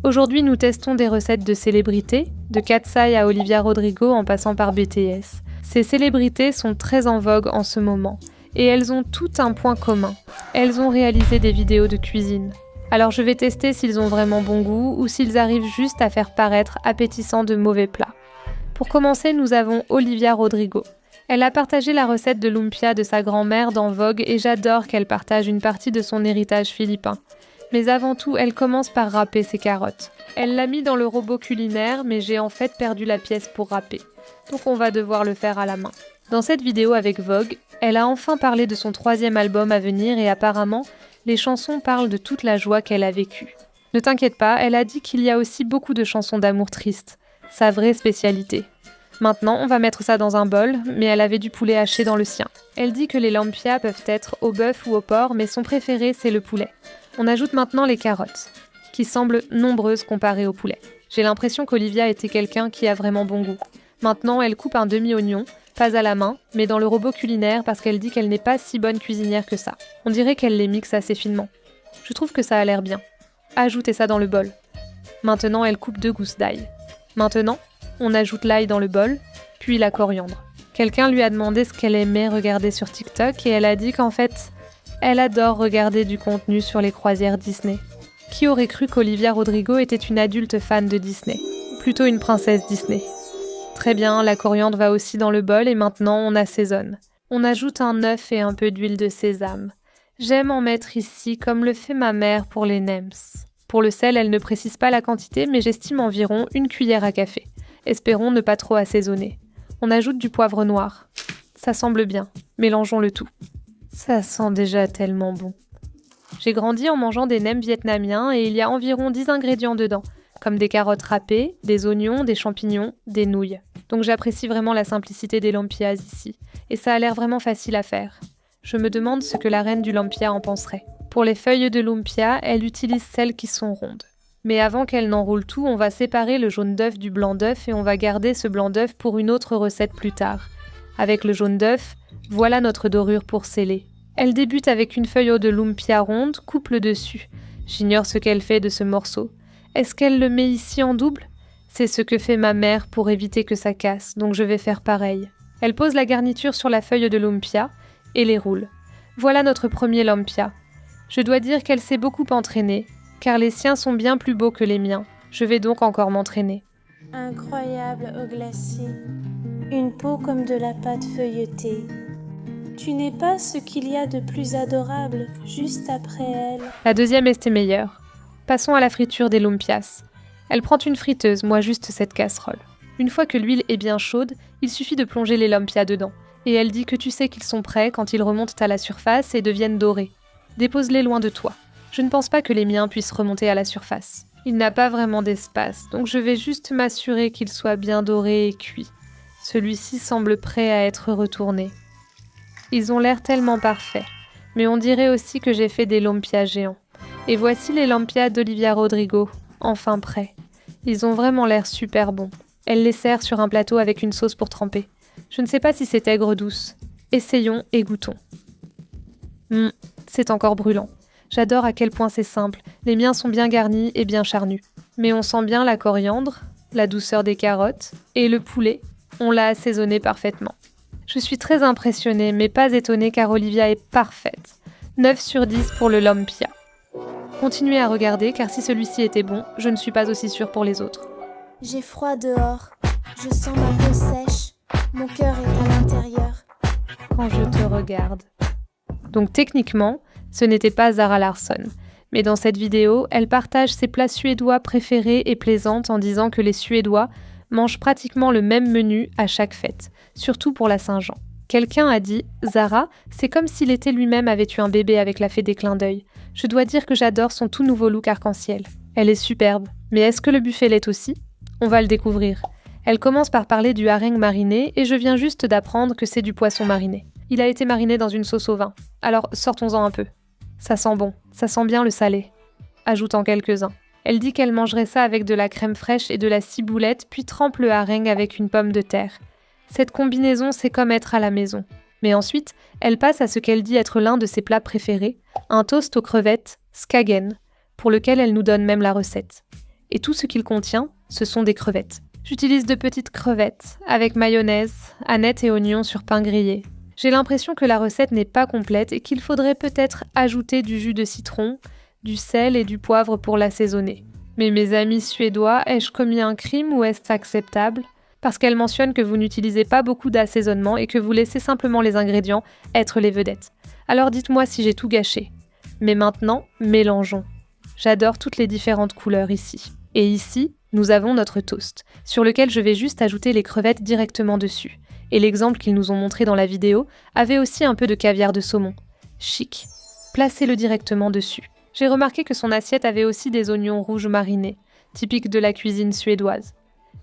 Aujourd'hui, nous testons des recettes de célébrités, de Katsai à Olivia Rodrigo en passant par BTS. Ces célébrités sont très en vogue en ce moment, et elles ont tout un point commun. Elles ont réalisé des vidéos de cuisine. Alors je vais tester s'ils ont vraiment bon goût ou s'ils arrivent juste à faire paraître appétissants de mauvais plats. Pour commencer, nous avons Olivia Rodrigo. Elle a partagé la recette de lumpia de sa grand-mère dans Vogue et j'adore qu'elle partage une partie de son héritage philippin. Mais avant tout, elle commence par râper ses carottes. Elle l'a mis dans le robot culinaire, mais j'ai en fait perdu la pièce pour râper. Donc on va devoir le faire à la main. Dans cette vidéo avec Vogue, elle a enfin parlé de son 3e album à venir et apparemment, les chansons parlent de toute la joie qu'elle a vécue. Ne t'inquiète pas, elle a dit qu'il y a aussi beaucoup de chansons d'amour tristes. Sa vraie spécialité. Maintenant, on va mettre ça dans un bol, mais elle avait du poulet haché dans le sien. Elle dit que les lampias peuvent être au bœuf ou au porc, mais son préféré, c'est le poulet. On ajoute maintenant les carottes, qui semblent nombreuses comparées au poulet. J'ai l'impression qu'Olivia était quelqu'un qui a vraiment bon goût. Maintenant, elle coupe un demi-oignon, pas à la main, mais dans le robot culinaire parce qu'elle dit qu'elle n'est pas si bonne cuisinière que ça. On dirait qu'elle les mixe assez finement. Je trouve que ça a l'air bien. Ajoutez ça dans le bol. Maintenant, elle coupe 2 gousses d'ail. Maintenant, on ajoute l'ail dans le bol, puis la coriandre. Quelqu'un lui a demandé ce qu'elle aimait regarder sur TikTok et elle a dit qu'en fait, elle adore regarder du contenu sur les croisières Disney. Qui aurait cru qu'Olivia Rodrigo était une adulte fan de Disney? Plutôt une princesse Disney. Très bien, la coriandre va aussi dans le bol et maintenant on assaisonne. On ajoute un œuf et un peu d'huile de sésame. J'aime en mettre ici comme le fait ma mère pour les nems. Pour le sel, elle ne précise pas la quantité, mais j'estime environ 1 cuillère à café. Espérons ne pas trop assaisonner. On ajoute du poivre noir. Ça semble bien. Mélangeons le tout. Ça sent déjà tellement bon. J'ai grandi en mangeant des nems vietnamiens et il y a environ 10 ingrédients dedans, comme des carottes râpées, des oignons, des champignons, des nouilles. Donc j'apprécie vraiment la simplicité des lampias ici. Et ça a l'air vraiment facile à faire. Je me demande ce que la reine du lumpia en penserait. Pour les feuilles de lumpia, elle utilise celles qui sont rondes. Mais avant qu'elle n'enroule tout, on va séparer le jaune d'œuf du blanc d'œuf et on va garder ce blanc d'œuf pour une autre recette plus tard. Avec le jaune d'œuf, voilà notre dorure pour sceller. Elle débute avec une feuille de lumpia ronde, coupe le dessus. J'ignore ce qu'elle fait de ce morceau. Est-ce qu'elle le met ici en double? C'est ce que fait ma mère pour éviter que ça casse, donc je vais faire pareil. Elle pose la garniture sur la feuille de lumpia et les roule. Voilà notre premier lumpia. Je dois dire qu'elle s'est beaucoup entraînée, car les siens sont bien plus beaux que les miens. Je vais donc encore m'entraîner. Incroyable au glacier, une peau comme de la pâte feuilletée. Tu n'es pas ce qu'il y a de plus adorable juste après elle. La deuxième était meilleure. Passons à la friture des lumpias. Elle prend une friteuse, moi juste cette casserole. Une fois que l'huile est bien chaude, il suffit de plonger les lumpias dedans. Et elle dit que tu sais qu'ils sont prêts quand ils remontent à la surface et deviennent dorés. Dépose-les loin de toi. Je ne pense pas que les miens puissent remonter à la surface. Il n'a pas vraiment d'espace, donc je vais juste m'assurer qu'il soit bien doré et cuit. Celui-ci semble prêt à être retourné. Ils ont l'air tellement parfaits, mais on dirait aussi que j'ai fait des lumpias géants. Et voici les lumpias d'Olivia Rodrigo, enfin prêts. Ils ont vraiment l'air super bons. Elle les sert sur un plateau avec une sauce pour tremper. Je ne sais pas si c'est aigre douce. Essayons et goûtons. C'est encore brûlant. J'adore à quel point c'est simple. Les miens sont bien garnis et bien charnus. Mais on sent bien la coriandre, la douceur des carottes et le poulet. On l'a assaisonné parfaitement. Je suis très impressionnée, mais pas étonnée car Olivia est parfaite. 9 sur 10 pour le lumpia. Continuez à regarder car si celui-ci était bon, je ne suis pas aussi sûre pour les autres. J'ai froid dehors, je sens ma peau sèche, mon cœur est à l'intérieur. Quand je te regarde. Donc techniquement, ce n'était pas Zara Larsson. Mais dans cette vidéo, elle partage ses plats suédois préférés et plaisante en disant que les Suédois mangent pratiquement le même menu à chaque fête, surtout pour la Saint-Jean. Quelqu'un a dit « Zara, c'est comme si l'été lui-même avait eu un bébé avec la fée des clins d'œil. Je dois dire que j'adore son tout nouveau look arc-en-ciel. Elle est superbe. Mais est-ce que le buffet l'est aussi? On va le découvrir. Elle commence par parler du hareng mariné et je viens juste d'apprendre que c'est du poisson mariné. Il a été mariné dans une sauce au vin. Alors sortons-en un peu. Ça sent bon, ça sent bien le salé. Ajoutons quelques-uns. Elle dit qu'elle mangerait ça avec de la crème fraîche et de la ciboulette, puis trempe le hareng avec une pomme de terre. Cette combinaison, c'est comme être à la maison. Mais ensuite, elle passe à ce qu'elle dit être l'un de ses plats préférés, un toast aux crevettes, skagen, pour lequel elle nous donne même la recette. Et tout ce qu'il contient, ce sont des crevettes. J'utilise de petites crevettes, avec mayonnaise, anettes et oignons sur pain grillé. J'ai l'impression que la recette n'est pas complète et qu'il faudrait peut-être ajouter du jus de citron, du sel et du poivre pour l'assaisonner. Mais mes amis suédois, ai-je commis un crime ou est-ce acceptable ? Parce qu'elle mentionne que vous n'utilisez pas beaucoup d'assaisonnement et que vous laissez simplement les ingrédients être les vedettes. Alors dites-moi si j'ai tout gâché. Mais maintenant, mélangeons. J'adore toutes les différentes couleurs ici. Et ici, nous avons notre toast, sur lequel je vais juste ajouter les crevettes directement dessus. Et l'exemple qu'ils nous ont montré dans la vidéo avait aussi un peu de caviar de saumon. Chic. Placez-le directement dessus. J'ai remarqué que son assiette avait aussi des oignons rouges marinés, typiques de la cuisine suédoise.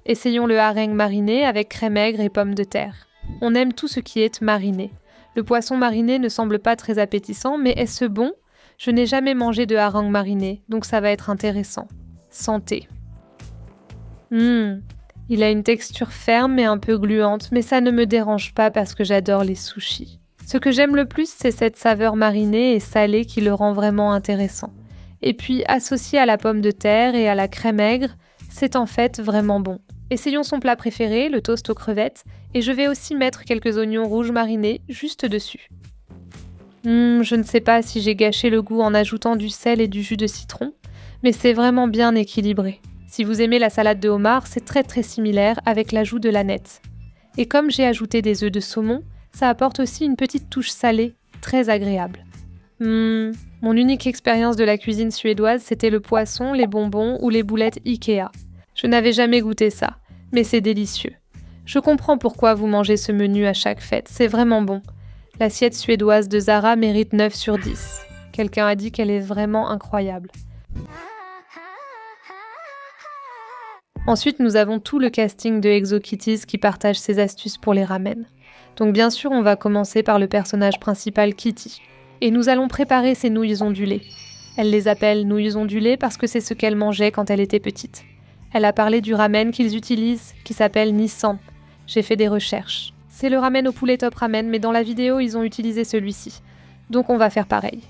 Essayons le hareng mariné avec crème aigre et pommes de terre. On aime tout ce qui est mariné. Le poisson mariné ne semble pas très appétissant, mais est-ce bon ? Je n'ai jamais mangé de hareng mariné, donc ça va être intéressant. Santé. Il a une texture ferme et un peu gluante, mais ça ne me dérange pas parce que j'adore les sushis. Ce que j'aime le plus, c'est cette saveur marinée et salée qui le rend vraiment intéressant. Et puis, associé à la pomme de terre et à la crème aigre, c'est en fait vraiment bon. Essayons son plat préféré, le toast aux crevettes, et je vais aussi mettre quelques oignons rouges marinés juste dessus. Je ne sais pas si j'ai gâché le goût en ajoutant du sel et du jus de citron, mais c'est vraiment bien équilibré. Si vous aimez la salade de homard, c'est très similaire avec l'ajout de l'aneth. Et comme j'ai ajouté des œufs de saumon, ça apporte aussi une petite touche salée, très agréable. Mon unique expérience de la cuisine suédoise, c'était le poisson, les bonbons ou les boulettes Ikea. Je n'avais jamais goûté ça, mais c'est délicieux. Je comprends pourquoi vous mangez ce menu à chaque fête, c'est vraiment bon. L'assiette suédoise de Zara mérite 9 sur 10. Quelqu'un a dit qu'elle est vraiment incroyable. Ensuite, nous avons tout le casting de ExoKitties qui partage ses astuces pour les ramen. Donc bien sûr, on va commencer par le personnage principal Kitty. Et nous allons préparer ses nouilles ondulées. Elle les appelle nouilles ondulées parce que c'est ce qu'elle mangeait quand elle était petite. Elle a parlé du ramen qu'ils utilisent, qui s'appelle Nissan. J'ai fait des recherches. C'est le ramen au poulet top ramen, mais dans la vidéo, ils ont utilisé celui-ci. Donc on va faire pareil.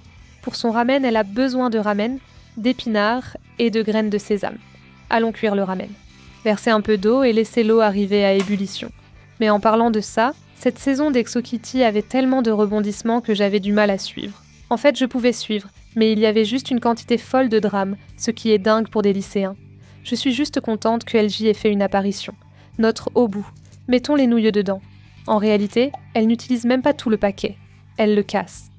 Pour son ramen, elle a besoin de ramen, d'épinards et de graines de sésame. Allons cuire le ramen. Versez un peu d'eau et laissez l'eau arriver à ébullition. Mais en parlant de ça, cette saison d'ExoKitty avait tellement de rebondissements que j'avais du mal à suivre. En fait, je pouvais suivre, mais il y avait juste une quantité folle de drames, ce qui est dingue pour des lycéens. Je suis juste contente que LG ait fait une apparition. Notre haut bout. Mettons les nouilles dedans. En réalité, elle n'utilise même pas tout le paquet. Elle le casse.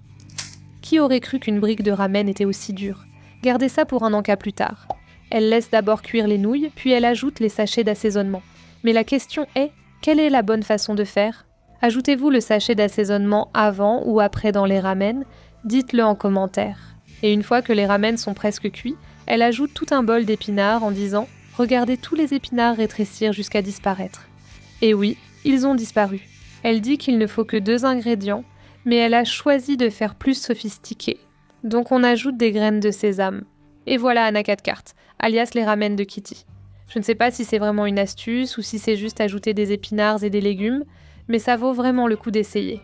Qui aurait cru qu'une brique de ramen était aussi dure ? Gardez ça pour un encas plus tard. Elle laisse d'abord cuire les nouilles, puis elle ajoute les sachets d'assaisonnement. Mais la question est, quelle est la bonne façon de faire ? Ajoutez-vous le sachet d'assaisonnement avant ou après dans les ramen ? Dites-le en commentaire. Et une fois que les ramen sont presque cuits, elle ajoute tout un bol d'épinards en disant « Regardez tous les épinards rétrécir jusqu'à disparaître ». Et oui, ils ont disparu. Elle dit qu'il ne faut que 2 ingrédients, mais elle a choisi de faire plus sophistiqué. Donc on ajoute des graines de sésame. Et voilà Anna 4 cartes, alias les ramen de Kitty. Je ne sais pas si c'est vraiment une astuce ou si c'est juste ajouter des épinards et des légumes, mais ça vaut vraiment le coup d'essayer.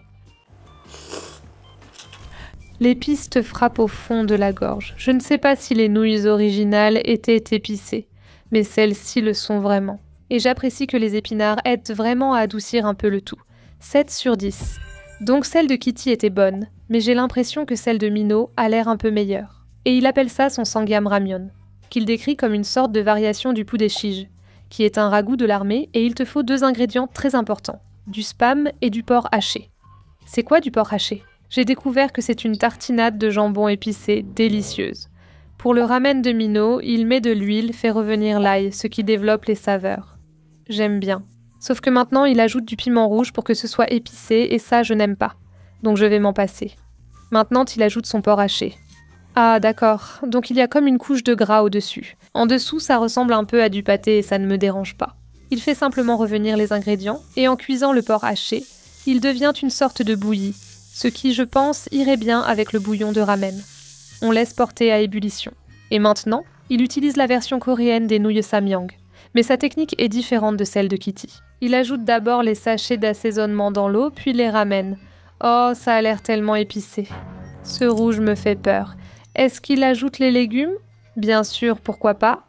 L'épice te frappe au fond de la gorge. Je ne sais pas si les nouilles originales étaient épicées, mais celles-ci le sont vraiment. Et j'apprécie que les épinards aident vraiment à adoucir un peu le tout. 7 sur 10. Donc celle de Kitty était bonne, mais j'ai l'impression que celle de Minho a l'air un peu meilleure. Et il appelle ça son sangyam ramyeon, qu'il décrit comme une sorte de variation du poulet shige, qui est un ragoût de l'armée et il te faut 2 ingrédients très importants, du spam et du porc haché. C'est quoi du porc haché ? J'ai découvert que c'est une tartinade de jambon épicé délicieuse. Pour le ramen de Minho, il met de l'huile, fait revenir l'ail, ce qui développe les saveurs. J'aime bien. Sauf que maintenant, il ajoute du piment rouge pour que ce soit épicé, et ça, je n'aime pas. Donc je vais m'en passer. Maintenant, il ajoute son porc haché. Ah, d'accord. Donc il y a comme une couche de gras au-dessus. En dessous, ça ressemble un peu à du pâté et ça ne me dérange pas. Il fait simplement revenir les ingrédients, et en cuisant le porc haché, il devient une sorte de bouillie, ce qui, je pense, irait bien avec le bouillon de ramen. On laisse porter à ébullition. Et maintenant, il utilise la version coréenne des nouilles samyang. Mais sa technique est différente de celle de Kitty. Il ajoute d'abord les sachets d'assaisonnement dans l'eau, puis les ramen. Oh, ça a l'air tellement épicé. Ce rouge me fait peur. Est-ce qu'il ajoute les légumes ? Bien sûr, pourquoi pas ?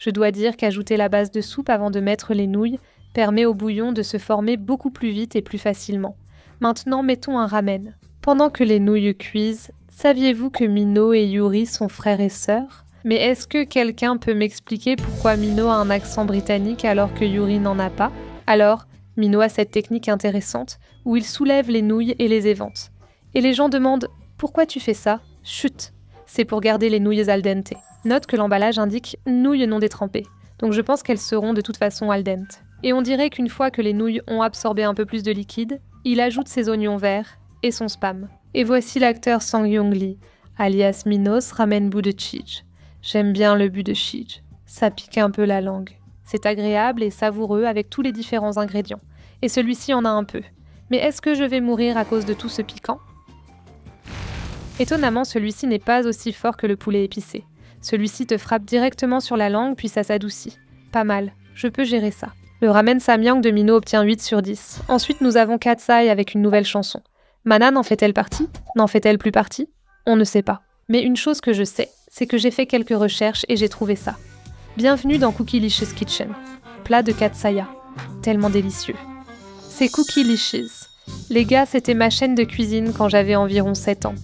Je dois dire qu'ajouter la base de soupe avant de mettre les nouilles permet au bouillon de se former beaucoup plus vite et plus facilement. Maintenant, mettons un ramen. Pendant que les nouilles cuisent, saviez-vous que Mino et Yuri sont frères et sœurs ? Mais est-ce que quelqu'un peut m'expliquer pourquoi Mino a un accent britannique alors que Yuri n'en a pas ? Alors, Mino a cette technique intéressante où il soulève les nouilles et les évente. Et les gens demandent « Pourquoi tu fais ça ?» Chut, c'est pour garder les nouilles al dente. Note que l'emballage indique « nouilles non détrempées », donc je pense qu'elles seront de toute façon al dente. Et on dirait qu'une fois que les nouilles ont absorbé un peu plus de liquide, il ajoute ses oignons verts et son spam. Et voici l'acteur Sang Young Lee, alias Minos Ramen Bout de Cheese. J'aime bien le but de cheese. Ça pique un peu la langue. C'est agréable et savoureux avec tous les différents ingrédients. Et celui-ci en a un peu. Mais est-ce que je vais mourir à cause de tout ce piquant ? Étonnamment, celui-ci n'est pas aussi fort que le poulet épicé. Celui-ci te frappe directement sur la langue puis ça s'adoucit. Pas mal, je peux gérer ça. Le ramen Samyang de Mino obtient 8 sur 10. Ensuite, nous avons Katsai avec une nouvelle chanson. Mana n'en fait-elle partie ? N'en fait-elle plus partie ? On ne sait pas. Mais une chose que je sais, c'est que j'ai fait quelques recherches et j'ai trouvé ça. Bienvenue dans Cookylicious Kitchen. Plat de Katsaya. Tellement délicieux. C'est Cookylicious. Les gars, c'était ma chaîne de cuisine quand j'avais environ 7 ans.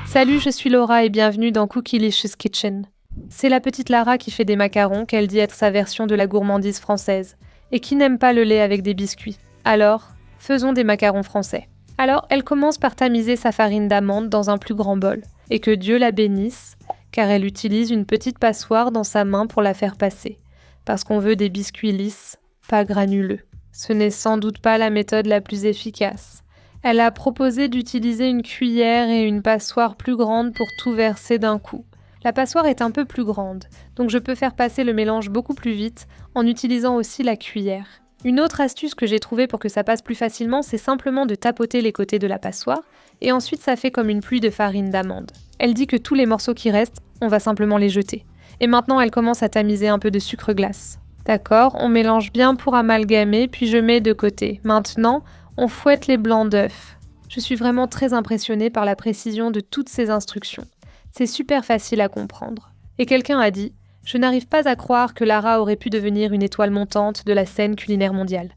Salut, je suis Laura et bienvenue dans Cookylicious Kitchen. C'est la petite Lara qui fait des macarons qu'elle dit être sa version de la gourmandise française. Et qui n'aime pas le lait avec des biscuits. Alors, faisons des macarons français. Alors, elle commence par tamiser sa farine d'amande dans un plus grand bol. Et que Dieu la bénisse, car elle utilise une petite passoire dans sa main pour la faire passer. Parce qu'on veut des biscuits lisses, pas granuleux. Ce n'est sans doute pas la méthode la plus efficace. Elle a proposé d'utiliser une cuillère et une passoire plus grande pour tout verser d'un coup. La passoire est un peu plus grande, donc je peux faire passer le mélange beaucoup plus vite en utilisant aussi la cuillère. Une autre astuce que j'ai trouvée pour que ça passe plus facilement, c'est simplement de tapoter les côtés de la passoire, et ensuite ça fait comme une pluie de farine d'amande. Elle dit que tous les morceaux qui restent, on va simplement les jeter. Et maintenant elle commence à tamiser un peu de sucre glace. D'accord, on mélange bien pour amalgamer, puis je mets de côté. Maintenant, on fouette les blancs d'œufs. Je suis vraiment très impressionnée par la précision de toutes ces instructions. C'est super facile à comprendre. Et quelqu'un a dit « Je n'arrive pas à croire que Lara aurait pu devenir une étoile montante de la scène culinaire mondiale.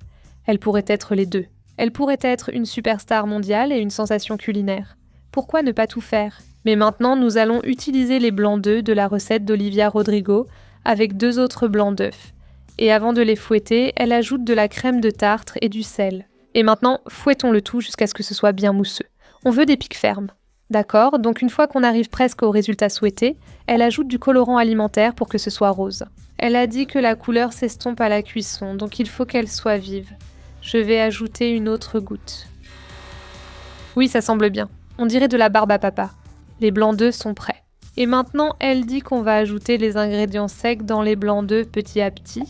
Elle pourrait être les deux. Elle pourrait être une superstar mondiale et une sensation culinaire. Pourquoi ne pas tout faire ? Mais maintenant, nous allons utiliser les blancs d'œufs de la recette d'Olivia Rodrigo avec 2 autres blancs d'œufs. Et avant de les fouetter, elle ajoute de la crème de tartre et du sel. Et maintenant, fouettons le tout jusqu'à ce que ce soit bien mousseux. On veut des pics fermes. D'accord, donc une fois qu'on arrive presque au résultat souhaité, elle ajoute du colorant alimentaire pour que ce soit rose. Elle a dit que la couleur s'estompe à la cuisson, donc il faut qu'elle soit vive. Je vais ajouter une autre goutte. Oui, ça semble bien. On dirait de la barbe à papa. Les blancs d'œufs sont prêts. Et maintenant, elle dit qu'on va ajouter les ingrédients secs dans les blancs d'œufs petit à petit,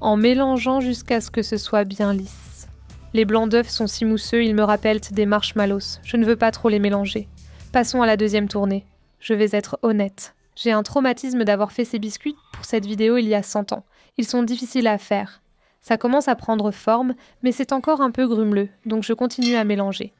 en mélangeant jusqu'à ce que ce soit bien lisse. Les blancs d'œufs sont si mousseux, ils me rappellent des marshmallows. Je ne veux pas trop les mélanger. Passons à la deuxième tournée. Je vais être honnête. J'ai un traumatisme d'avoir fait ces biscuits pour cette vidéo il y a 100 ans. Ils sont difficiles à faire. Ça commence à prendre forme, mais c'est encore un peu grumeleux, donc je continue à mélanger.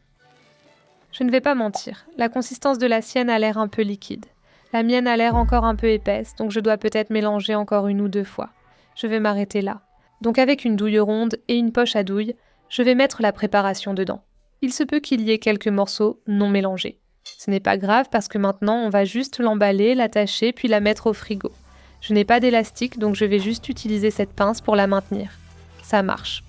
Je ne vais pas mentir, la consistance de la sienne a l'air un peu liquide. La mienne a l'air encore un peu épaisse, donc je dois peut-être mélanger encore 1 ou 2 fois. Je vais m'arrêter là. Donc avec une douille ronde et une poche à douille, je vais mettre la préparation dedans. Il se peut qu'il y ait quelques morceaux non mélangés. Ce n'est pas grave parce que maintenant on va juste l'emballer, l'attacher puis la mettre au frigo. Je n'ai pas d'élastique donc je vais juste utiliser cette pince pour la maintenir. Ça marche.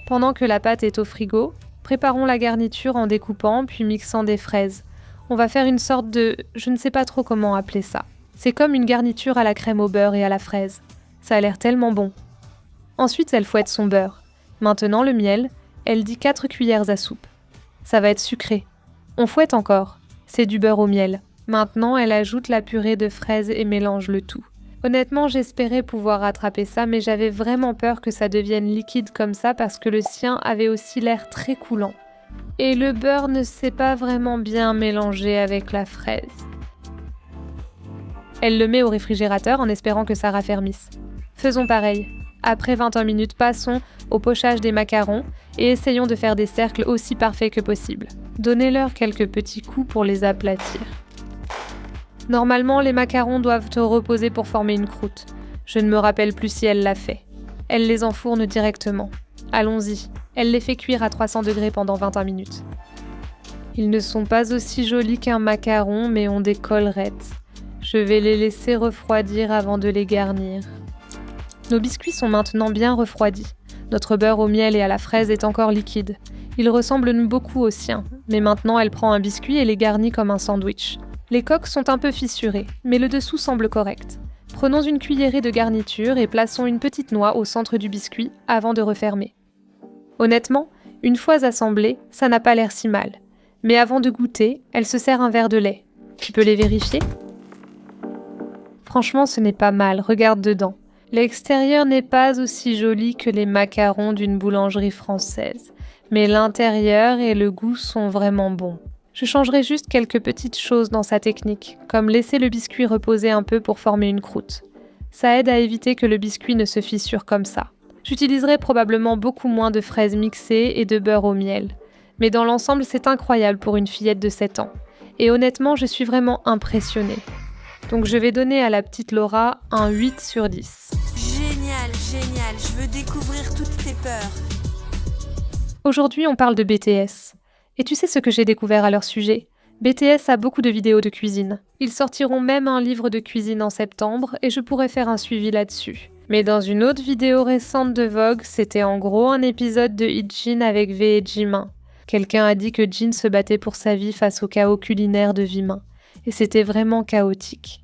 Pendant que la pâte est au frigo, préparons la garniture en découpant puis mixant des fraises. On va faire une sorte de... je ne sais pas trop comment appeler ça. C'est comme une garniture à la crème au beurre et à la fraise. Ça a l'air tellement bon. Ensuite elle fouette son beurre. Maintenant le miel, elle dit 4 cuillères à soupe. Ça va être sucré. On fouette encore. C'est du beurre au miel. Maintenant, elle ajoute la purée de fraises et mélange le tout. Honnêtement, j'espérais pouvoir rattraper ça, mais j'avais vraiment peur que ça devienne liquide comme ça parce que le sien avait aussi l'air très coulant. Et le beurre ne s'est pas vraiment bien mélangé avec la fraise. Elle le met au réfrigérateur en espérant que ça raffermisse. Faisons pareil. Après 21 minutes, passons au pochage des macarons et essayons de faire des cercles aussi parfaits que possible. Donnez-leur quelques petits coups pour les aplatir. Normalement, les macarons doivent te reposer pour former une croûte. Je ne me rappelle plus si elle l'a fait. Elle les enfourne directement. Allons-y. Elle les fait cuire à 300 degrés pendant 21 minutes. Ils ne sont pas aussi jolis qu'un macaron, mais ont des collerettes. Je vais les laisser refroidir avant de les garnir. Nos biscuits sont maintenant bien refroidis. Notre beurre au miel et à la fraise est encore liquide. Il ressemble beaucoup au sien, mais maintenant elle prend un biscuit et les garnit comme un sandwich. Les coques sont un peu fissurées, mais le dessous semble correct. Prenons une cuillerée de garniture et plaçons une petite noix au centre du biscuit avant de refermer. Honnêtement, une fois assemblée, ça n'a pas l'air si mal. Mais avant de goûter, elle se sert un verre de lait. Tu peux les vérifier ? Franchement, ce n'est pas mal, regarde dedans. L'extérieur n'est pas aussi joli que les macarons d'une boulangerie française, mais l'intérieur et le goût sont vraiment bons. Je changerai juste quelques petites choses dans sa technique, comme laisser le biscuit reposer un peu pour former une croûte. Ça aide à éviter que le biscuit ne se fissure comme ça. J'utiliserai probablement beaucoup moins de fraises mixées et de beurre au miel. Mais dans l'ensemble, c'est incroyable pour une fillette de 7 ans. Et honnêtement, je suis vraiment impressionnée. Donc je vais donner à la petite Laura un 8 sur 10. Génial, génial, je veux découvrir toutes tes peurs. Aujourd'hui, on parle de BTS. Et tu sais ce que j'ai découvert à leur sujet ? BTS a beaucoup de vidéos de cuisine. Ils sortiront même un livre de cuisine en septembre et je pourrais faire un suivi là-dessus. Mais dans une autre vidéo récente de Vogue, c'était en gros un épisode de Hit Jin avec V et Jimin. Quelqu'un a dit que Jin se battait pour sa vie face au chaos culinaire de Vimin. Et c'était vraiment chaotique.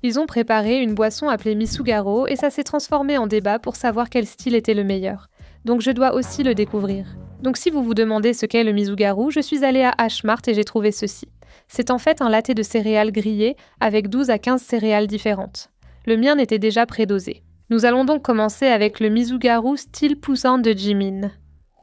Ils ont préparé une boisson appelée Misugaro et ça s'est transformé en débat pour savoir quel style était le meilleur. Donc je dois aussi le découvrir. Donc si vous vous demandez ce qu'est le Misugaro, je suis allée à H-Mart et j'ai trouvé ceci. C'est en fait un latte de céréales grillées avec 12 à 15 céréales différentes. Le mien était déjà prédosé. Nous allons donc commencer avec le Misugaro style poussin de Jimin.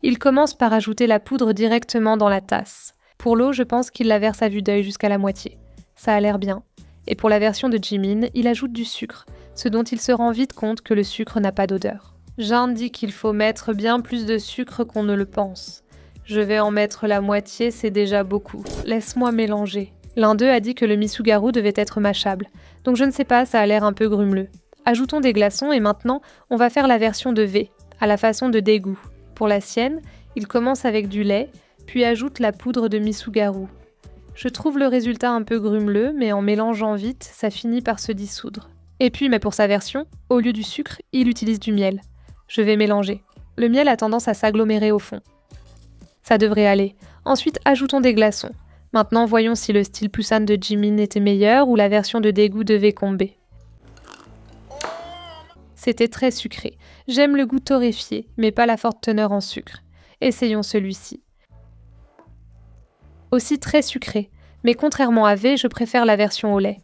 Il commence par ajouter la poudre directement dans la tasse. Pour l'eau, je pense qu'il la verse à vue d'œil jusqu'à la moitié. Ça a l'air bien. Et pour la version de Jimin, il ajoute du sucre, ce dont il se rend vite compte que le sucre n'a pas d'odeur. J'indique qu'il faut mettre bien plus de sucre qu'on ne le pense. Je vais en mettre la moitié, c'est déjà beaucoup. Laisse-moi mélanger. L'un d'eux a dit que le Misugaro devait être mâchable. Donc je ne sais pas, ça a l'air un peu grumeleux. Ajoutons des glaçons et maintenant, on va faire la version de V, à la façon de Daegu. Pour la sienne, il commence avec du lait, puis ajoute la poudre de Misugaro. Je trouve le résultat un peu grumeleux, mais en mélangeant vite, ça finit par se dissoudre. Et puis, mais pour sa version, au lieu du sucre, il utilise du miel. Je vais mélanger. Le miel a tendance à s'agglomérer au fond. Ça devrait aller. Ensuite, ajoutons des glaçons. Maintenant, voyons si le style Busan de Jimin était meilleur ou la version de Daegu devait comber. C'était très sucré. J'aime le goût torréfié, mais pas la forte teneur en sucre. Essayons celui-ci. Aussi très sucré, mais contrairement à V, je préfère la version au lait.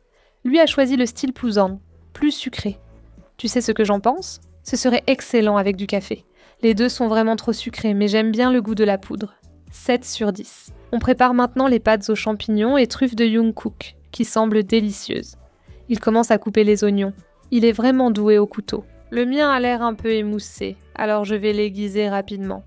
Lui a choisi le style Busan, plus sucré. Tu sais ce que j'en pense ? Ce serait excellent avec du café. Les deux sont vraiment trop sucrés, mais j'aime bien le goût de la poudre. 7 sur 10. On prépare maintenant les pâtes aux champignons et truffes de Jungkook, qui semblent délicieuses. Il commence à couper les oignons. Il est vraiment doué au couteau. Le mien a l'air un peu émoussé, alors je vais l'aiguiser rapidement.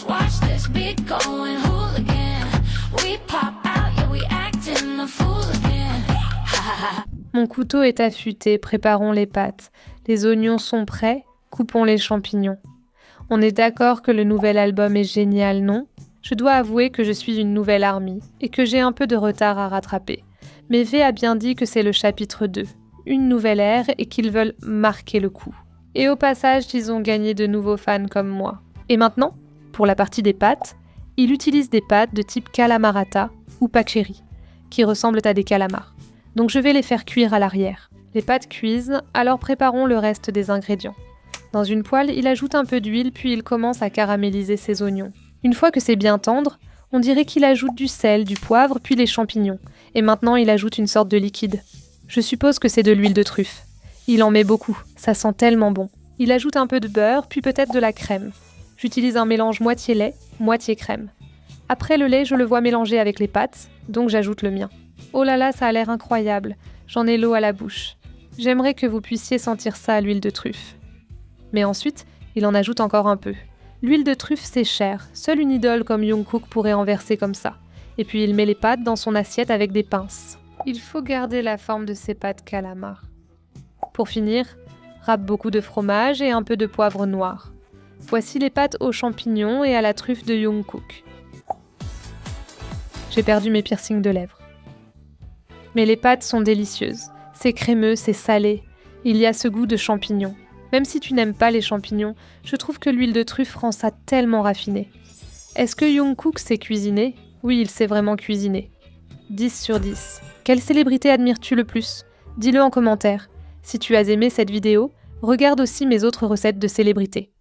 Watch this, be going hooligan. We pop out, yeah, we acting a fool again. Mon couteau est affûté, préparons les pâtes. Les oignons sont prêts, coupons les champignons. On est d'accord que le nouvel album est génial, non ? Je dois avouer que je suis une nouvelle Army et que j'ai un peu de retard à rattraper. Mais V a bien dit que c'est le chapitre 2, une nouvelle ère et qu'ils veulent marquer le coup. Et au passage, ils ont gagné de nouveaux fans comme moi. Et maintenant, pour la partie des pâtes, il utilise des pâtes de type calamarata ou pacheri, qui ressemblent à des calamars. Donc je vais les faire cuire à l'arrière. Les pâtes cuisent, alors préparons le reste des ingrédients. Dans une poêle, il ajoute un peu d'huile puis il commence à caraméliser ses oignons. Une fois que c'est bien tendre, on dirait qu'il ajoute du sel, du poivre puis les champignons. Et maintenant il ajoute une sorte de liquide. Je suppose que c'est de l'huile de truffe. Il en met beaucoup, ça sent tellement bon. Il ajoute un peu de beurre puis peut-être de la crème. J'utilise un mélange moitié lait, moitié crème. Après le lait, je le vois mélanger avec les pâtes, donc j'ajoute le mien. Oh là là, ça a l'air incroyable. J'en ai l'eau à la bouche. J'aimerais que vous puissiez sentir ça à l'huile de truffe. Mais ensuite, il en ajoute encore un peu. L'huile de truffe c'est cher, seule une idole comme Jungkook pourrait en verser comme ça. Et puis il met les pâtes dans son assiette avec des pinces. Il faut garder la forme de ses pâtes calamar. Pour finir, râpe beaucoup de fromage et un peu de poivre noir. Voici les pâtes aux champignons et à la truffe de Jungkook. J'ai perdu mes piercings de lèvres. Mais les pâtes sont délicieuses. C'est crémeux, c'est salé. Il y a ce goût de champignons. Même si tu n'aimes pas les champignons, je trouve que l'huile de truffe rend ça tellement raffiné. Est-ce que Jungkook sait cuisiner ? Oui, il sait vraiment cuisiner. 10 sur 10. Quelle célébrité admires-tu le plus ? Dis-le en commentaire. Si tu as aimé cette vidéo, regarde aussi mes autres recettes de célébrités.